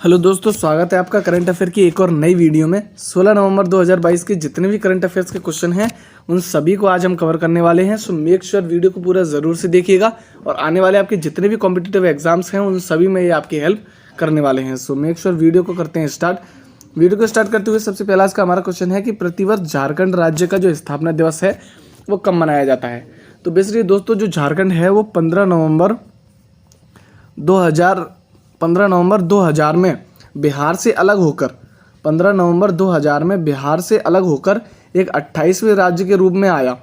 Hello दोस्तों, स्वागत है आपका करंट अफेयर की एक और नई वीडियो में। 16 नवंबर 2022 के जितने भी करंट अफेयर्स के क्वेश्चन हैं उन सभी को आज हम कवर करने वाले हैं। सो मेक श्योर वीडियो को पूरा ज़रूर से देखिएगा और आने वाले आपके जितने भी कॉम्पिटिटिव एग्जाम्स हैं उन सभी में ये आपकी हेल्प करने वाले हैं। सो मेक श्योर वीडियो को करते हैं स्टार्ट। वीडियो को स्टार्ट करते हुए सबसे पहला इसका हमारा क्वेश्चन है कि प्रतिवर्ष झारखंड राज्य का जो स्थापना दिवस है वो कब मनाया जाता है। तो बेसिकली दोस्तों जो झारखंड है वो 15 नवंबर 2000 में बिहार से अलग होकर 15 नवंबर 2000 में बिहार से अलग होकर एक 28वें राज्य के रूप में आया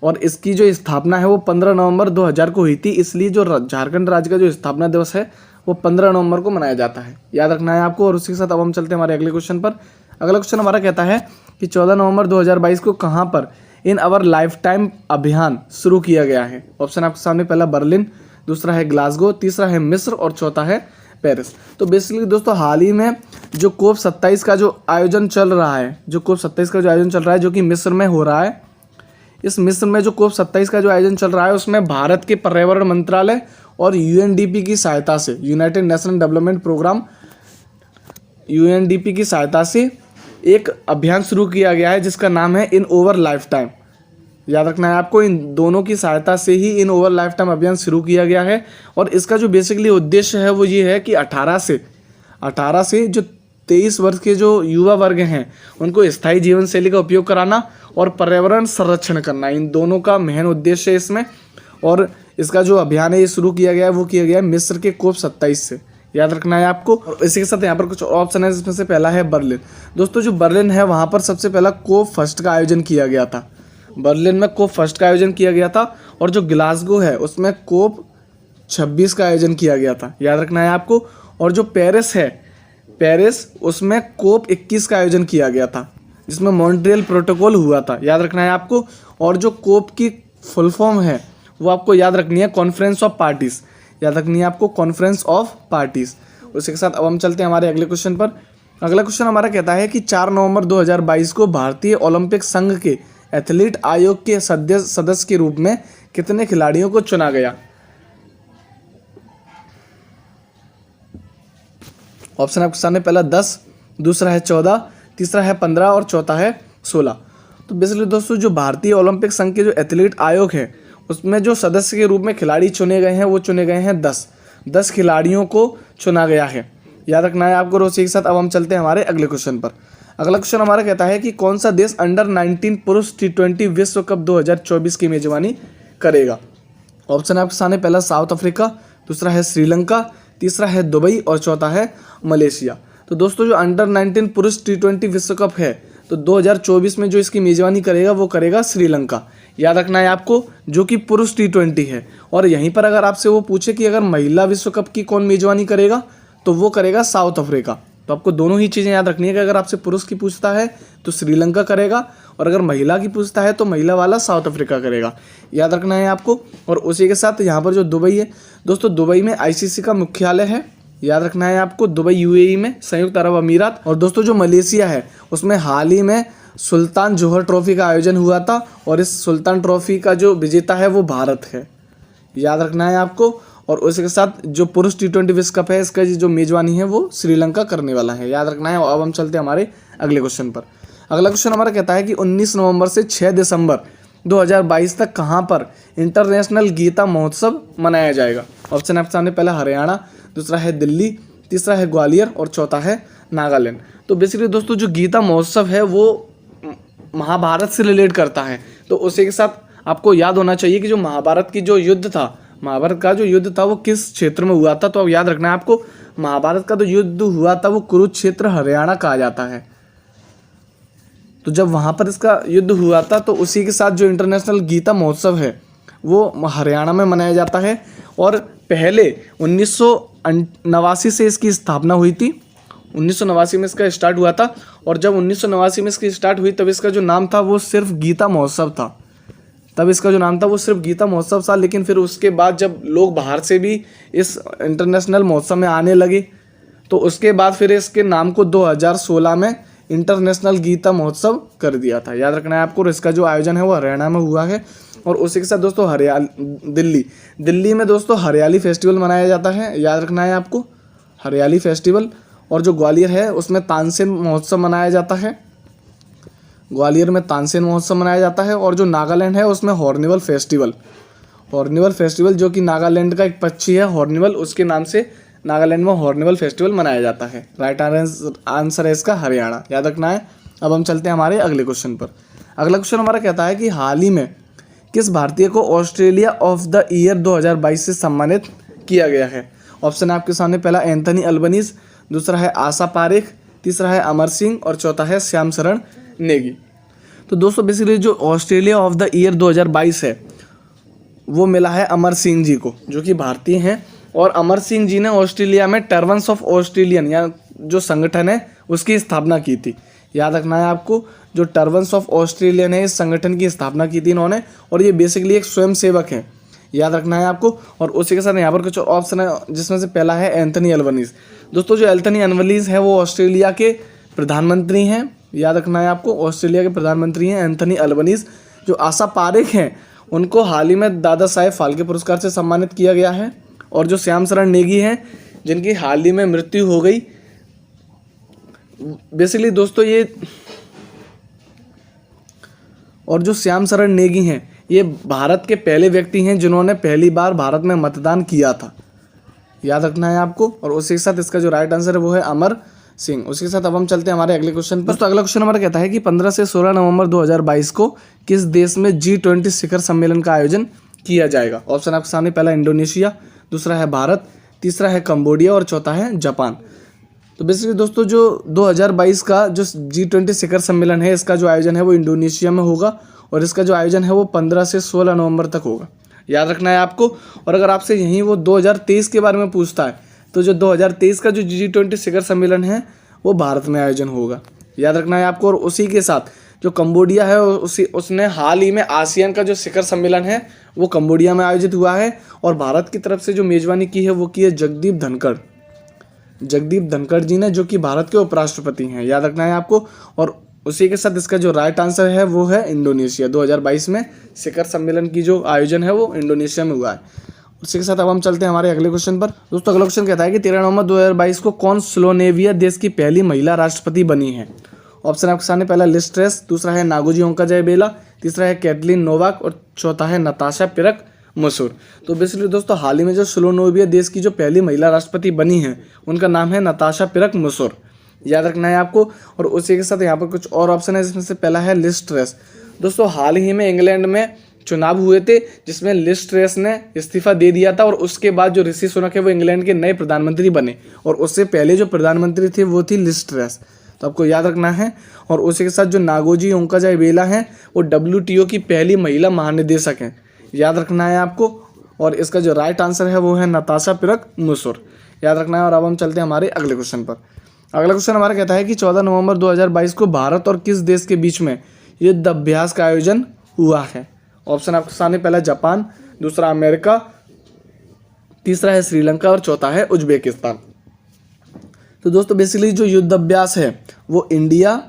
और इसकी जो स्थापना है वो 15 नवंबर 2000 को हुई थी। इसलिए जो झारखंड राज्य का जो स्थापना दिवस है वो 15 नवंबर को मनाया जाता है, याद रखना है आपको। और उसी के साथ अब हम चलते हैं हमारे अगले क्वेश्चन पर। अगला क्वेश्चन हमारा कहता है कि 14 नवंबर 2022 को कहाँ पर इन आवर लाइफ टाइम अभियान शुरू किया गया है। ऑप्शन आपके सामने, पहला बर्लिन, दूसरा है ग्लासगो, तीसरा है मिस्र और चौथा है पेरिस। तो बेसिकली दोस्तों हाल ही में जो कोप 27 का जो आयोजन चल रहा है, जो कि मिस्र में हो रहा है, इस मिस्र में जो कोप 27 का जो आयोजन चल रहा है उसमें भारत के पर्यावरण मंत्रालय और यूएनडीपी की सहायता से, United Nation Development Programme UNDP की सहायता से एक अभियान शुरू किया गया है जिसका नाम है इन ओवर लाइफ टाइम। याद रखना है आपको, इन दोनों की सहायता से ही इन ओवर लाइफ टाइम अभियान शुरू किया गया है। और इसका जो बेसिकली उद्देश्य है वो ये है कि 18 से जो 23 वर्ष के जो युवा वर्ग हैं उनको स्थायी जीवन शैली का उपयोग कराना और पर्यावरण संरक्षण करना, इन दोनों का मेन उद्देश्य है इसमें। और इसका जो अभियान है ये शुरू किया गया है वो किया गया है मिस्र के कोप 27 से, याद रखना है आपको। और इसी के साथ यहाँ पर कुछ ऑप्शन है जिसमें से पहला है बर्लिन। दोस्तों जो बर्लिन है वहाँ पर सबसे पहला कोप फर्स्ट का आयोजन किया गया था, बर्लिन में कोप फर्स्ट का आयोजन किया गया था। और जो ग्लासगो है उसमें कोप 26 का आयोजन किया गया था, याद रखना है आपको। और जो पेरिस है, पेरिस उसमें कोप 21 का आयोजन किया गया था जिसमें मॉन्ट्रियल प्रोटोकॉल हुआ था, याद रखना है आपको। और जो कोप की फुल फॉर्म है वो आपको याद रखनी है, कॉन्फ्रेंस ऑफ पार्टीज, याद रखनी है आपको, कॉन्फ्रेंस ऑफ पार्टीज। उसी के साथ अब हम चलते हैं हमारे अगले क्वेश्चन पर। अगला क्वेश्चन हमारा कहता है कि 4 नवंबर 2022 को भारतीय ओलंपिक संघ के एथलीट आयोग के सदस्य के रूप में कितने खिलाड़ियों को चुना गया। ऑप्शन आपके सामने, पहला 10, दूसरा है 14, तीसरा है 15 और चौथा है 16। तो बेसिकली दोस्तों जो भारतीय ओलंपिक संघ के जो एथलीट आयोग है उसमें जो सदस्य के रूप में खिलाड़ी चुने गए हैं वो चुने गए हैं 10 खिलाड़ियों को चुना गया है, याद रखना है आपको। उसी के साथ अब हम चलते हैं हमारे अगले क्वेश्चन पर। अगला क्वेश्चन हमारा कहता है कि कौन सा देश अंडर 19 पुरुष T20 विश्व कप 2024 की मेजबानी करेगा। ऑप्शन आपके सामने, पहला साउथ अफ्रीका, दूसरा है श्रीलंका, तीसरा है दुबई और चौथा है मलेशिया। तो दोस्तों जो अंडर 19 पुरुष T20 विश्व कप है तो 2024 में जो इसकी मेजबानी करेगा वो करेगा श्रीलंका, याद रखना है आपको, जो कि पुरुष T20 है। और यहीं पर अगर आपसे वो पूछे कि अगर महिला विश्व कप की कौन मेजबानी करेगा तो वो करेगा साउथ अफ्रीका। तो आपको दोनों ही चीज़ें याद रखनी है कि अगर आपसे पुरुष की पूछता है तो श्रीलंका करेगा और अगर महिला की पूछता है तो महिला वाला साउथ अफ्रीका करेगा, याद रखना है आपको। और उसी के साथ यहाँ पर जो दुबई है दोस्तों, दुबई में आईसीसी का मुख्यालय है, याद रखना है आपको, दुबई यूएई में, संयुक्त अरब अमीरात। और दोस्तों जो मलेशिया है उसमें हाल ही में सुल्तान जोहर ट्रॉफी का आयोजन हुआ था और इस सुल्तान ट्रॉफी का जो विजेता है वो भारत है, याद रखना है आपको। और उसी के साथ जो पुरुष T20 विश्व कप है इसका जो मेजबानी है वो श्रीलंका करने वाला है, याद रखना है। अब हम चलते हैं हमारे अगले क्वेश्चन पर। अगला क्वेश्चन हमारा कहता है कि 19 नवंबर से 6 दिसंबर 2022 तक कहाँ पर इंटरनेशनल गीता महोत्सव मनाया जाएगा। ऑप्शन आपके सामने, पहला हरियाणा, दूसरा है दिल्ली, तीसरा है ग्वालियर और चौथा है नागालैंड। तो बेसिकली दोस्तों जो गीता महोत्सव है वो महाभारत से रिलेट करता है। तो उसी के साथ आपको याद होना चाहिए कि जो महाभारत का जो युद्ध था वो किस क्षेत्र में हुआ था। तो अब याद रखना है आपको, महाभारत का जो युद्ध हुआ था वो कुरुक्षेत्र हरियाणा कहा जाता है। तो जब वहाँ पर इसका युद्ध हुआ था तो उसी के साथ जो इंटरनेशनल गीता महोत्सव है वो हरियाणा में मनाया जाता है। और पहले 1989 से इसकी स्थापना हुई थी, 1989 में इसका स्टार्ट हुआ था। और जब 1989 में इसकी स्टार्ट हुई तब इसका जो नाम था वो सिर्फ गीता महोत्सव था, लेकिन फिर उसके बाद जब लोग बाहर से भी इस इंटरनेशनल महोत्सव में आने लगे तो उसके बाद फिर इसके नाम को 2016 में इंटरनेशनल गीता महोत्सव कर दिया था, याद रखना है आपको। और इसका जो आयोजन है वो हरियाणा में हुआ है। और उसी के साथ दोस्तों दिल्ली में दोस्तों हरियाली फेस्टिवल मनाया जाता है, याद रखना है आपको। हरियाली फेस्टिवल। और जो ग्वालियर है उसमें तानसेन महोत्सव मनाया जाता है, ग्वालियर में तानसेन महोत्सव मनाया जाता है। और जो नागालैंड है उसमें हॉर्नबिल फेस्टिवल, हॉर्नबिल फेस्टिवल जो कि नागालैंड का एक पक्षी है हॉर्नबिल, उसके नाम से नागालैंड में हॉर्नबिल फेस्टिवल मनाया जाता है। राइट आंसर है इसका हरियाणा, याद रखना है। अब हम चलते हैं हमारे अगले क्वेश्चन पर। अगला क्वेश्चन हमारा कहता है कि हाल ही में किस भारतीय को ऑस्ट्रेलिया ऑफ द ईयर 2022 से सम्मानित किया गया है। ऑप्शन है आपके सामने, पहला एंथनी अल्बनीज, दूसरा है आशा पारेख, तीसरा है अमर सिंह और चौथा है श्याम शरण नेगी। तो दोस्तों बेसिकली जो ऑस्ट्रेलिया ऑफ द ईयर 2022 है वो मिला है अमर सिंह जी को, जो कि भारतीय हैं। और अमर सिंह जी ने ऑस्ट्रेलिया में टर्बन्स ऑफ ऑस्ट्रेलियन या जो संगठन है उसकी स्थापना की थी। याद रखना है आपको, जो टर्बन्स ऑफ ऑस्ट्रेलियन है इस संगठन की स्थापना की थी इन्होंने, और ये बेसिकली एक स्वयंसेवक है, याद रखना है आपको। और उसी के साथ यहाँ पर कुछ ऑप्शन है जिसमें से पहला है एंथनी अल्बनीज। दोस्तों जो एंथनी अल्बनीज है वो ऑस्ट्रेलिया के प्रधानमंत्री हैं, याद रखना है आपको, ऑस्ट्रेलिया के प्रधानमंत्री हैं एंथनी अल्बनीज। जो आशा पारेख हैं उनको हाल ही में दादा साहेब फाल्के पुरस्कार से सम्मानित किया गया है। और जो श्याम शरण नेगी हैं जिनकी हाल ही में मृत्यु हो गई, बेसिकली दोस्तों ये, और जो श्याम शरण नेगी हैं ये भारत के पहले व्यक्ति हैं जिन्होंने पहली बार भारत में मतदान किया था, याद रखना है आपको। और उसी के साथ इसका जो राइट आंसर है वो है अमर सिंह। उसके साथ अब हम चलते हैं हमारे अगले क्वेश्चन पर। तो अगला क्वेश्चन हमारा कहता है कि 15 से 16 नवंबर 2022 को किस देश में G20 शिखर सम्मेलन का आयोजन किया जाएगा। ऑप्शन आपके सामने, पहला इंडोनेशिया, दूसरा है भारत, तीसरा है कंबोडिया और चौथा है जापान। तो बेसिकली दोस्तों जो 2022 का जो G20 शिखर सम्मेलन है इसका जो आयोजन है वो इंडोनेशिया में होगा, और इसका जो आयोजन है वो 15 से 16 नवंबर तक होगा, याद रखना है आपको। और अगर आपसे यहीं वो 2023 के बारे में पूछता है तो जो 2023 का जो G20 शिखर सम्मेलन है वो भारत में आयोजन होगा, याद रखना है आपको। और उसी के साथ जो कंबोडिया है उसने हाल ही में आसियान का जो शिखर सम्मेलन है वो कंबोडिया में आयोजित हुआ है, और भारत की तरफ से जो मेजबानी की है वो की है जगदीप धनखड़ जी ने, जो कि भारत के उपराष्ट्रपति हैं, याद रखना है आपको। और उसी के साथ इसका जो राइट आंसर है वो है इंडोनेशिया। 2022 में शिखर सम्मेलन की जो आयोजन है वो इंडोनेशिया में हुआ है। उसी के साथ अब हम चलते हैं हमारे अगले क्वेश्चन पर। दोस्तों अगला क्वेश्चन कहता है कि 13 नवंबर 2022 को कौन स्लोवेनिया देश की पहली महिला राष्ट्रपति बनी है। ऑप्शन आपके सामने, पहला लिज ट्रस, दूसरा है नागोजी ओंकाजाइबेला, तीसरा है कैटलिन नोवाक और चौथा है नताशा पिरक मसूर। तो बेसिकली दोस्तों हाल ही में जो स्लोवेनिया देश की जो पहली महिला राष्ट्रपति बनी है उनका नाम है नताशा पिरक मसूर, याद रखना है आपको। और उसी के साथ यहाँ पर कुछ और ऑप्शन है जिसमें से पहला है लिज ट्रस। दोस्तों हाल ही में इंग्लैंड में चुनाव हुए थे जिसमें लिज ट्रस ने इस्तीफा दे दिया था, और उसके बाद जो ऋषि सुनक है वो इंग्लैंड के नए प्रधानमंत्री बने, और उससे पहले जो प्रधानमंत्री थे वो थी लिज ट्रस, तो आपको याद रखना है। और उसी के साथ जो नागोजी ओंकाजाइबेला हैं वो WTO की पहली महिला महानिदेशक हैं, याद रखना है आपको। और इसका जो राइट आंसर है वो है नताशा पिरक मसूर, याद रखना है। और अब हम चलते हैं हमारे अगले क्वेश्चन पर। अगला क्वेश्चन हमारा कहता है कि 14 नवंबर 2022 को भारत और किस देश के बीच में युद्ध अभ्यास का आयोजन हुआ है। ऑप्शन आपके सामने, पहला जापान, दूसरा अमेरिका, तीसरा है श्रीलंका और चौथा है उज्बेकिस्तान। तो दोस्तों बेसिकली जो युद्ध अभ्यास है वो इंडिया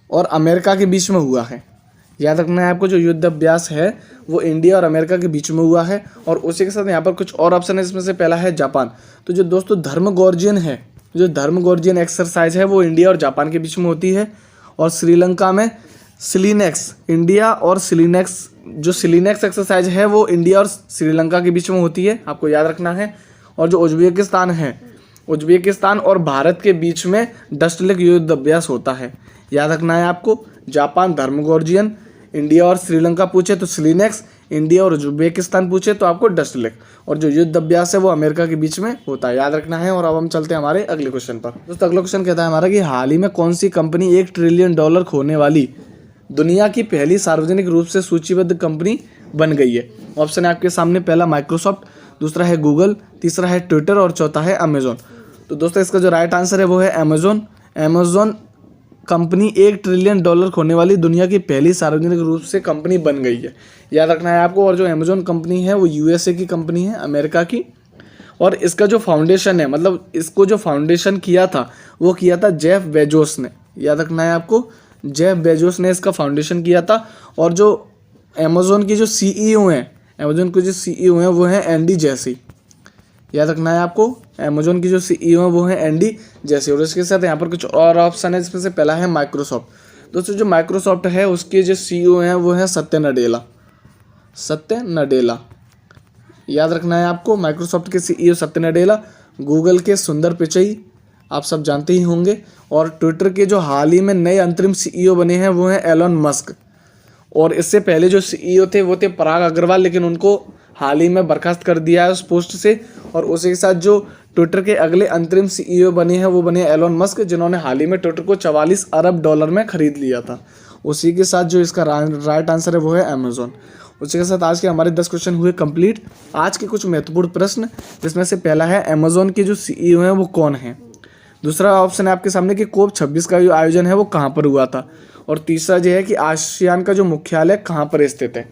और अमेरिका के बीच में हुआ है, याद रखना है आपको। जो युद्ध अभ्यास है वो इंडिया और अमेरिका के बीच में हुआ है। और उसी के साथ यहाँ पर कुछ और ऑप्शन है जिसमें से पहला है जापान। तो जो दोस्तों धर्मगोर्जियन है, जो धर्मगोर्जियन एक्सरसाइज है वो इंडिया और जापान के बीच में होती है। और श्रीलंका में सिलीनेक्स, इंडिया और सिलीनेक्स, जो सिलीनेक्स एक्सरसाइज है वो इंडिया और श्रीलंका के बीच में होती है, आपको याद रखना है। और जो उज्बेकिस्तान है, उज्बेकिस्तान और भारत के बीच में डस्टलिक युद्ध अभ्यास होता है, याद रखना है आपको। जापान धर्मगोर्जियन, इंडिया और श्रीलंका पूछे तो सिलीनेक्स, इंडिया और उज्बेकिस्तान पूछे तो आपको डस्टलिक। और जो युद्ध अभ्यास है वो अमेरिका के बीच में होता है, याद रखना है। और अब हम चलते हैं हमारे अगले क्वेश्चन पर। दोस्तों अगला क्वेश्चन कहता है हमारा कि हाल ही में कौन सी कंपनी $1 ट्रिलियन खोने वाली दुनिया की पहली सार्वजनिक रूप से सूचीबद्ध कंपनी बन गई है। ऑप्शन है आपके सामने, पहला माइक्रोसॉफ्ट, दूसरा है गूगल, तीसरा है ट्विटर और चौथा है अमेजोन। तो दोस्तों इसका जो राइट आंसर है वो है अमेजोन। अमेजोन कंपनी $1 ट्रिलियन खोने वाली दुनिया की पहली सार्वजनिक रूप से कंपनी बन गई है, याद रखना है आपको। और जो अमेजोन कंपनी है वो USA की कंपनी है, अमेरिका की। और इसका जो फाउंडेशन है, मतलब इसको जो फाउंडेशन किया था वो किया था जेफ बेजोस ने, याद रखना है आपको। जेफ बेजोस ने इसका फाउंडेशन किया था। और जो अमेजोन की जो CEO हैं, अमेजोन के जो CEO हैं वो हैं एंडी जेसी, याद रखना है आपको। अमेजोन की जो CEO है वो है एंडी जेसी। और इसके साथ यहाँ पर कुछ और ऑप्शन है, जिसमें से पहला है माइक्रोसॉफ्ट। दोस्तों जो माइक्रोसॉफ्ट है उसके जो CEO हैं वो हैं सत्य नडेला। सत्य नडेला, याद रखना है आपको। माइक्रोसॉफ्ट के CEO सत्य नडेला, गूगल के सुंदर पिचई, आप सब जानते ही होंगे। और ट्विटर के जो हाल ही में नए अंतरिम CEO बने हैं वो हैं एलन मस्क। और इससे पहले जो CEO थे वो थे पराग अग्रवाल, लेकिन उनको हाल ही में बर्खास्त कर दिया है उस पोस्ट से। और उसी के साथ जो ट्विटर के अगले अंतरिम CEO बने हैं वो बने एलन मस्क, जिन्होंने हाल ही में ट्विटर को $44 अरब में खरीद लिया था। उसी के साथ जो इसका राइट आंसर है वो है अमेजोन। उसी के साथ आज के हमारे 10 क्वेश्चन हुए कंप्लीट। आज के कुछ महत्वपूर्ण प्रश्न, जिसमें से पहला है अमेजोन के जो CEO हैं वो कौन हैं। दूसरा ऑप्शन है आपके सामने कि कोप 26 का जो आयोजन है वो कहाँ पर हुआ था। और तीसरा जो है कि आसियान का जो मुख्यालय कहाँ पर स्थित है।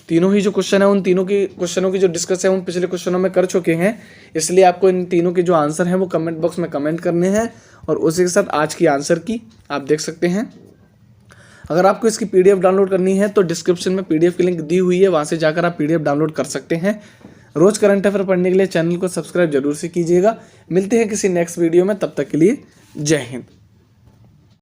तीनों ही जो क्वेश्चन है उन तीनों की क्वेश्चनों की जो डिस्कस है उन पिछले क्वेश्चनों में कर चुके हैं, इसलिए आपको इन तीनों के जो आंसर हैं वो कमेंट बॉक्स में कमेंट करने हैं। और उसी के साथ आज की आंसर की आप देख सकते हैं। अगर आपको इसकी PDF डाउनलोड करनी है तो डिस्क्रिप्शन में PDF की लिंक दी हुई है, वहाँ से जाकर आप PDF डाउनलोड कर सकते हैं। रोज करंट अफेयर पढ़ने के लिए चैनल को सब्सक्राइब जरूर से कीजिएगा। मिलते हैं किसी नेक्स्ट वीडियो में, तब तक के लिए जय हिंद।